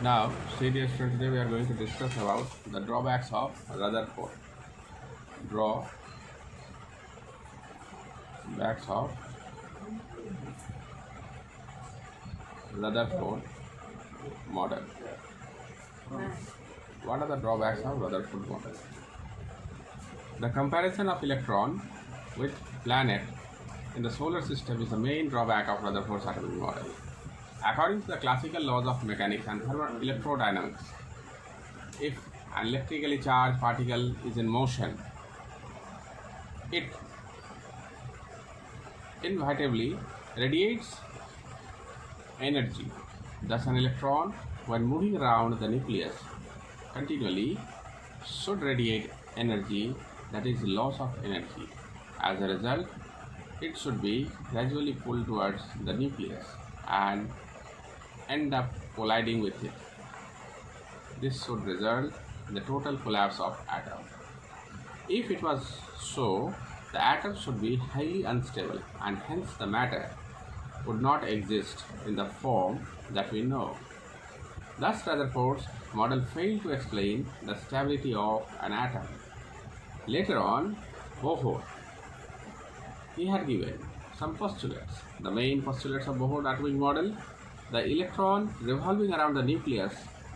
Now, see dear students, today we are going to discuss about the drawbacks of Rutherford. Drawbacks of Rutherford model. What are the drawbacks of Rutherford model? The comparison of electron with planet in the solar system is the main drawback of Rutherford's atomic model. According to the classical laws of mechanics and electrodynamics, if an electrically charged particle is in motion, it inevitably radiates energy. Thus, an electron, when moving around the nucleus continually, should radiate energy, that is, loss of energy. As a result, it should be gradually pulled towards the nucleus and end up colliding with it. This should result in the total collapse of atom. If it was so, the atom should be highly unstable and hence the matter would not exist in the form that we know. Thus, Rutherford's model failed to explain the stability of an atom. Later on, Bohr, he had given some postulates. The main postulates of Bohr's atomic model: the electron revolving around the nucleus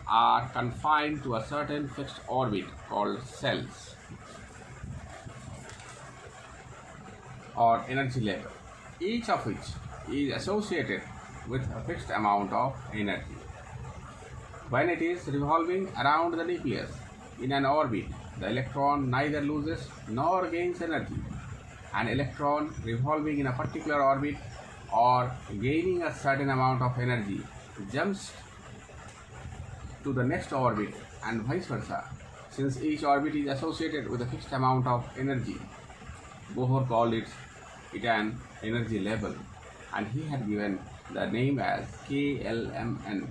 are confined to a certain fixed orbit called cells or energy level, each of which is associated with a fixed amount of energy. When it is revolving around the nucleus in an orbit, the electron neither loses nor gains energy. An electron revolving in a particular orbit or gaining a certain amount of energy jumps to the next orbit and vice versa. Since each orbit is associated with a fixed amount of energy, Bohr called it an energy level, and he had given the name as KLMN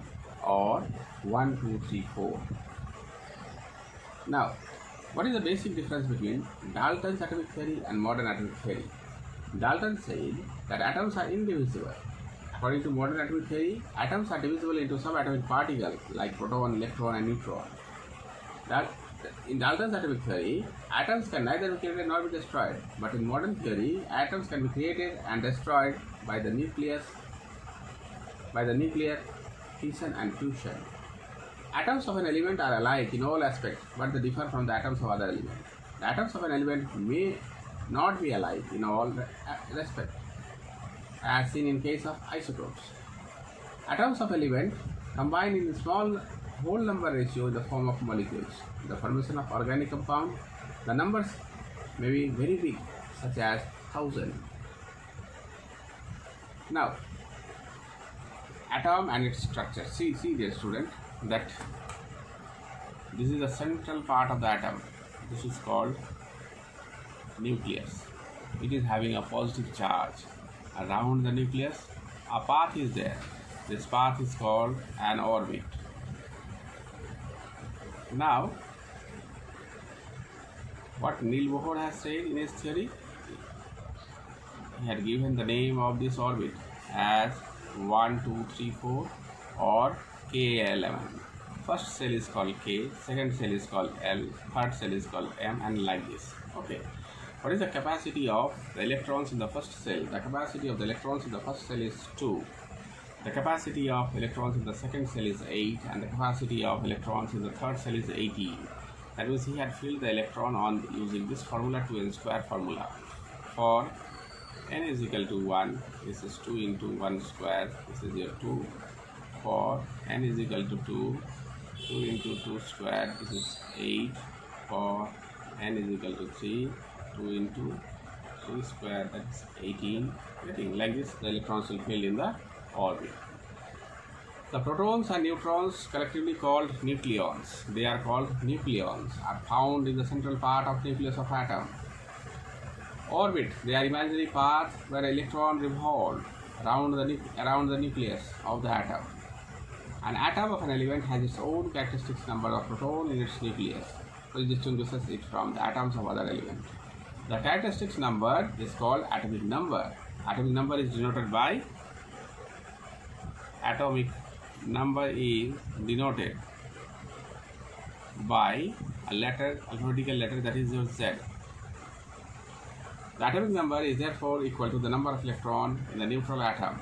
or 1, 2, 3, 4. Now, what is the basic difference between Dalton's atomic theory and modern atomic theory? Dalton said that atoms are indivisible. According to modern atomic theory, atoms are divisible into subatomic particles like proton, electron, and neutron. In Dalton's atomic theory, atoms can neither be created nor be destroyed. But in modern theory, atoms can be created and destroyed by the nuclear fission and fusion. Atoms of an element are alike in all aspects, but they differ from the atoms of other elements. The atoms of an element may not be alike in all respects, as seen in case of isotopes. Atoms of element combine in small whole number ratio in the form of molecules. In the formation of organic compound, the numbers may be very big, such as 1,000. Now, atom and its structure. See dear student, that this is the central part of the atom. This is called nucleus. It is having a positive charge. Around the nucleus, a path is there. This path is called an orbit. Now, what Niels Bohr has said in his theory, he had given the name of this orbit as 1, 2, 3, 4 or KLM. First cell is called K, second cell is called L, third cell is called M, and like this. Okay. What is the capacity of the electrons in the first cell? The capacity of the electrons in the first cell is 2. The capacity of electrons in the second cell is 8, and the capacity of electrons in the third cell is 18. That means he had filled the electron on using this formula, 2n square formula. For n is equal to 1, this is 2 into 1 square, this is your 2. For n is equal to 2, 2 into 2 square, this is 8. For n is equal to 3, 2 into 3 square, that is 18. Like this, the electrons will fill in the orbit. The protons and neutrons, collectively called nucleons, they are called nucleons, are found in the central part of nucleus of atom. Orbit, they are imaginary paths where electron revolve around the nucleus of the atom. An atom of an element has its own characteristic number of protons in its nucleus, which distinguishes it from the atoms of other elements. The characteristics number is called atomic number. Atomic number is denoted by atomic number is denoted by a letter, alphabetical letter, that is your Z. The atomic number is therefore equal to the number of electron in the neutral atom.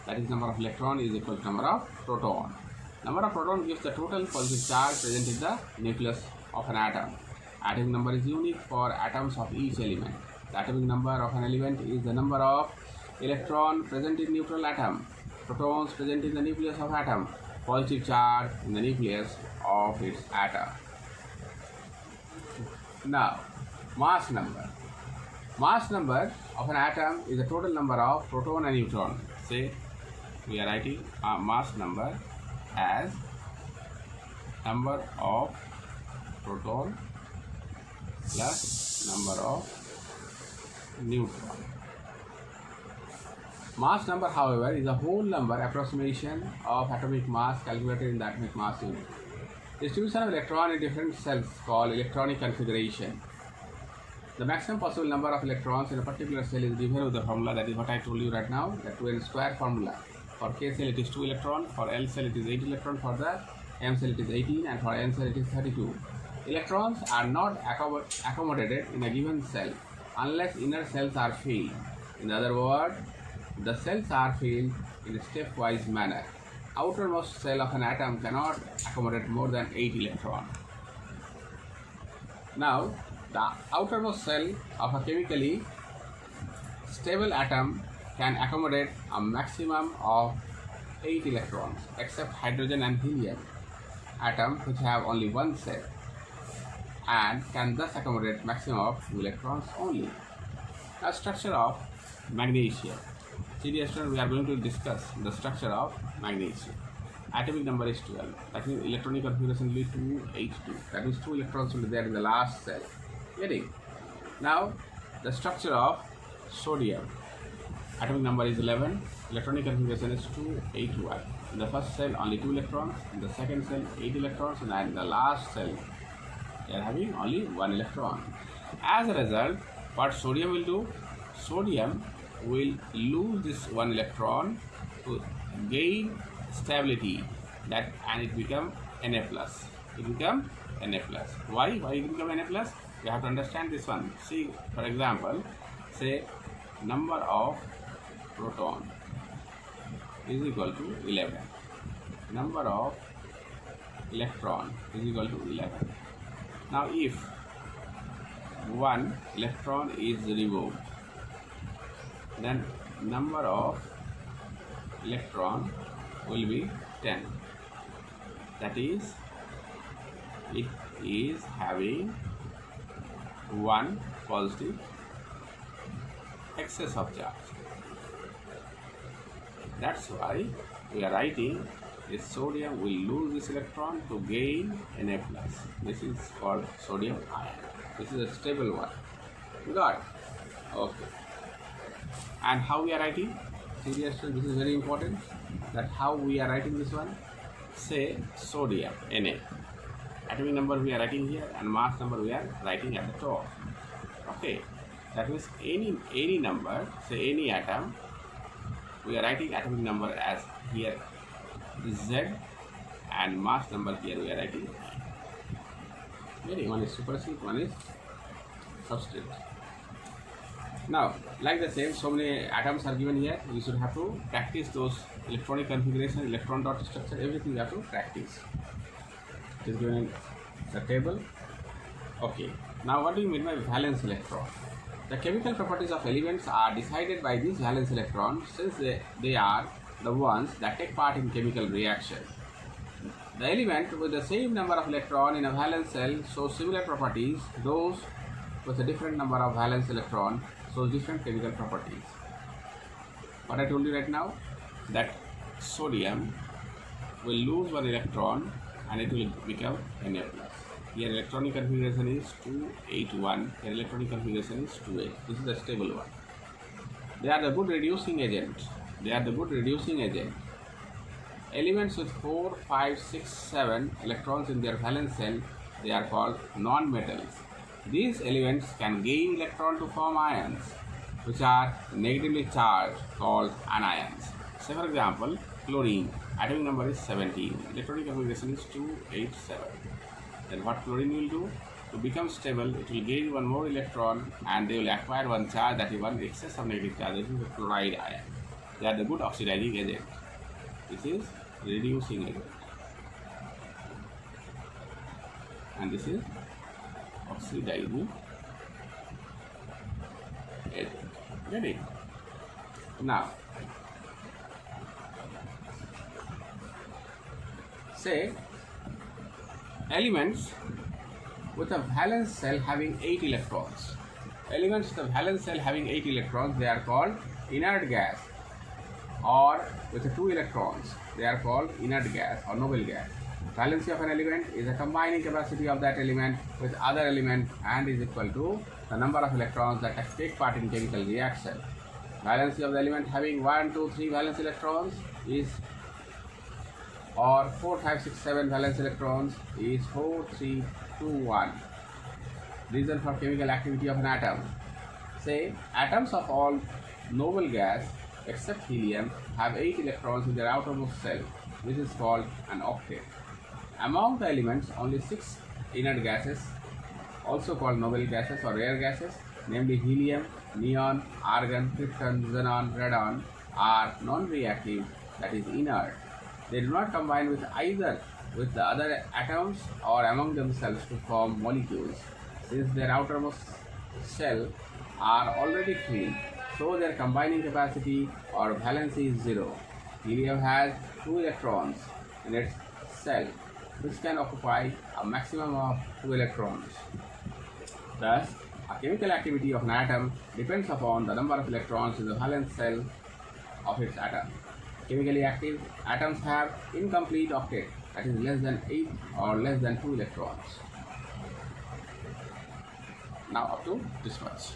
That is, number of electron is equal to number of proton. Number of proton gives the total positive charge present in the nucleus of an atom. Atomic number is unique for atoms of each element. The atomic number of an element is the number of electrons present in neutral atom, protons present in the nucleus of atom, positive charge in the nucleus of its atom. Now, mass number. Mass number of an atom is the total number of proton and neutron. Say, we are writing a mass number as number of proton plus number of neutron. Mass number, however, is a whole number approximation of atomic mass calculated in the atomic mass unit. Distribution of electron in different cells called electronic configuration. The maximum possible number of electrons in a particular cell is given with the formula, that is what I told you right now, the 2n square formula. For K cell it is 2 electron, for L cell it is 8 electron, for the M cell it is 18, and for N cell it is 32. Electrons are not accommodated in a given cell unless inner cells are filled. In other words, the cells are filled in a stepwise manner. Outermost cell of an atom cannot accommodate more than 8 electrons. Now, the outermost cell of a chemically stable atom can accommodate a maximum of 8 electrons, except hydrogen and helium atoms, which have only one cell and can thus accommodate maximum of 2 electrons only. Now, structure of magnesium. Dear students, we are going to discuss the structure of magnesium. Atomic number is 12. That means electronic configuration will be 282. That means 2 electrons will be there in the last cell. Getting? Now, the structure of sodium. Atomic number is 11. Electronic configuration is 281. In the first cell, only 2 electrons. In the second cell, 8 electrons. And in the last cell, they are having only 1 electron. As a result, what sodium will do? Sodium will lose this 1 electron to gain stability, and it become Na+. It become Na+. Why it become Na+? You have to understand this one. See, for example, say number of proton is equal to 11. Number of electron is equal to 11. Now, if 1 electron is removed, then number of electron will be 10. That is, it is having 1 positive excess of charge. That's why we are writing this sodium will lose this electron to gain Na+. This is called sodium ion. This is a stable one. You got it? Okay. And how we are writing? Seriously, this is very important. That how we are writing this one? Say sodium, Na. Atomic number we are writing here, and mass number we are writing at the top. Okay. That means any number, say any atom, we are writing atomic number as here Z, and mass number here we are writing. One is superscript, one is subscript. Now, like the same, so many atoms are given here. You should have to practice those electronic configuration, electron dot structure, everything you have to practice. It is given in the table. Okay. Now, what do you mean by valence electron? The chemical properties of elements are decided by these valence electrons, since they are the ones that take part in chemical reaction. The element with the same number of electrons in a valence cell shows similar properties. Those with a different number of valence electrons shows different chemical properties. What I told you right now, that sodium will lose 1 electron and it will become Na+. Here electronic configuration is 281. Here electronic configuration is 28. This is the stable one. They are the good reducing agent. Elements with 4, 5, 6, 7 electrons in their valence cell, they are called non-metals. These elements can gain electron to form ions, which are negatively charged, called anions. Say for example, chlorine. Atomic number is 17. Electronic configuration is 287. Then what chlorine will do? To become stable, it will gain one more electron and they will acquire one charge, that is one excess of negative charge. This is the chloride ion. They are the good oxidizing agent. This is reducing agent. And this is oxidizing agent. Get it? Now, say elements with a valence shell having 8 electrons. Elements with a valence shell having 8 electrons, they are called inert gas, or with 2 electrons, they are called inert gas or noble gas. Valency of an element is the combining capacity of that element with other element and is equal to the number of electrons that take part in chemical reaction. Valency of the element having 1, 2, 3 valence electrons is, or 4, 5, 6, 7 valence electrons is 4, 3, 2, 1. Reason for chemical activity of an atom. Say atoms of all noble gas except helium have 8 electrons in their outermost shell, which is called an octet. Among the elements, only 6 inert gases, also called noble gases or rare gases, namely helium, neon, argon, krypton, xenon, radon, are non-reactive, that is inert. They do not combine with either with the other atoms or among themselves to form molecules, since their outermost shell are already filled, so their combining capacity or valency is 0. Helium has 2 electrons in its shell, which can occupy a maximum of 2 electrons. Thus, a chemical activity of an atom depends upon the number of electrons in the valence shell of its atom. Chemically active atoms have incomplete octet, that is less than 8 or less than 2 electrons. Now up to this much.